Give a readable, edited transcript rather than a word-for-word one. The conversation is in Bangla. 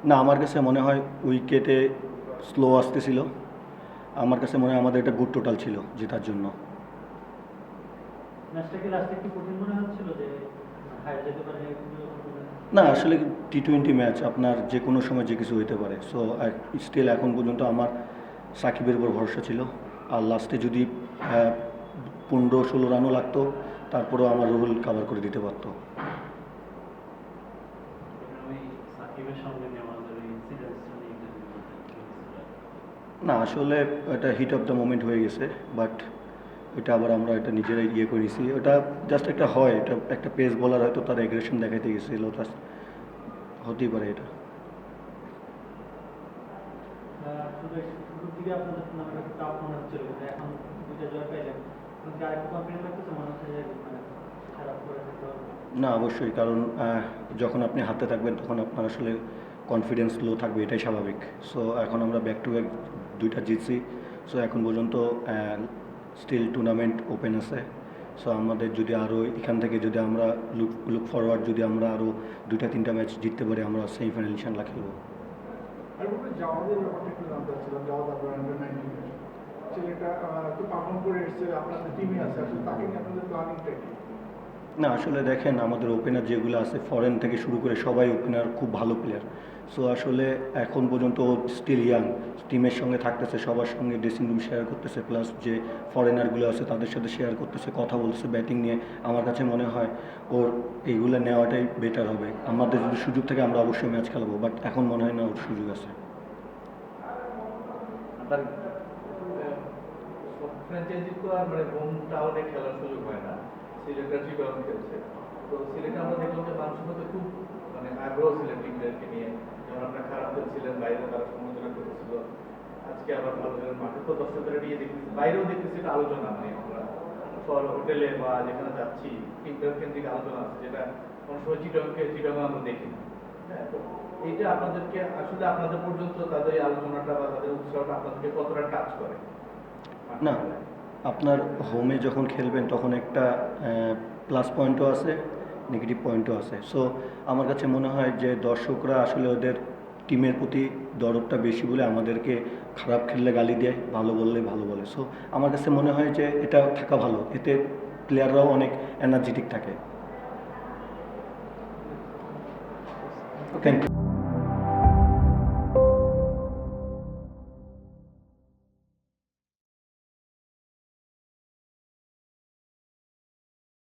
না, আমার কাছে মনে হয় উইকেটে স্লো আসতেছিল। আমার কাছে মনে হয় আমাদের একটা গুড টোটাল ছিল জেতার জন্য। না, আসলে টি-20 ম্যাচ আপনার যে কোনো সময় যে কিছু হইতে পারে। সো স্টিল এখন পর্যন্ত আমার সাকিবের উপর ভরসা ছিল। আর লাস্টে যদি 15-16 রানও লাগতো, তারপরেও আমার রুহুল কাভার করে দিতে পারতো। না, আসলে এটা হিট অফ দ্য মোমেন্ট হয়ে গেছে, বাট ওইটা আবার আমরা এটা নিজেরাই ইয়ে করে নিছি। ওটা জাস্ট একটা হয়, এটা একটা পেস বলার হয়তো তার এগ্রেশন দেখাইতে গেছিল, জাস্ট হতেই পারে এটা। না, অবশ্যই, কারণ যখন আপনি হাতে থাকবেন তখন আপনার আসলে কনফিডেন্স লো থাকবে, এটাই স্বাভাবিক। সো এখন আমরা ব্যাক টু ব্যাক দুইটা জিতছি। সো এখন পর্যন্ত স্টিল টুর্নামেন্ট ওপেন আছে। সো আমাদের যদি আরও এখান থেকে যদি আমরা লুক ফরওয়ার্ড, যদি আমরা আরও 2-3টা ম্যাচ জিততে পারি, আমরা সেমিফাইনাল ইনশাল্লাহ খেলবো। না, আসলে দেখেন আমাদের ওপেনার যেগুলো আছে ফরেন থেকে শুরু করে সবাই ওপেনার খুব ভালো প্লেয়ার। সো আসলে এখন পর্যন্ত স্টিল ইয়াং, টিমের সঙ্গে থাকতেছে, সবার সঙ্গে ড্রেসিং রুম শেয়ার করতেছে, প্লাস যে ফরেনারগুলো আছে তাদের সাথে শেয়ার করতেছে, কথা বলতেছে ব্যাটিং নিয়ে। আমার কাছে মনে হয় ওর এইগুলো নেওয়াটাই বেটার হবে। আমাদের যদি সুযোগ থাকে আমরা অবশ্যই ম্যাচ খেলাবো, বাট এখন মনে হয় না ওর সুযোগ আছে। ফ্র্যাঞ্চাইজি তো আর মানে হোম টাউনে খেলার সুযোগ হয় না, সিলেটের চিটাগং খেলছে। তো সিলেটে আমরা দেখলাম যে মানুষের মধ্যে খুব মানে আগ্রহ ছিলেন টিমদেরকে নিয়ে, যেমন আপনারা খারাপ খেলছিলেন, বাইরে তারা সমালোচনা করতেছিল, আজকে আবার ভালো খেলেন, মাঠে তো দর্শকরা নিয়ে দেখতেছি, বাইরেও দেখতেছি এটা আলোচনা, মানে আমরা হোটেলে বা যেখানে যাচ্ছি টিমদের কেন্দ্রিক আলোচনা আছে, যেটা কোনো সময় চিটাগং আমরা দেখি না। হ্যাঁ, তো এইটা আপনাদেরকে আসলে আপনাদের পর্যন্ত তাদের এই আলোচনাটা বা তাদের উৎসাহটা আপনাদেরকে কতটা টাচ করে? না, আপনার হোমে যখন খেলবেন তখন একটা প্লাস পয়েন্টও আছে, নেগেটিভ পয়েন্টও আছে। সো আমার কাছে মনে হয় যে দর্শকরা আসলে ওদের টিমের প্রতি দরদটা বেশি বলে আমাদেরকে খারাপ খেললে গালি দেয়, ভালো বললে ভালো বলে। সো আমার কাছে মনে হয় যে এটা থাকা ভালো, এতে প্লেয়াররাও অনেক এনার্জেটিক থাকে। Thank you.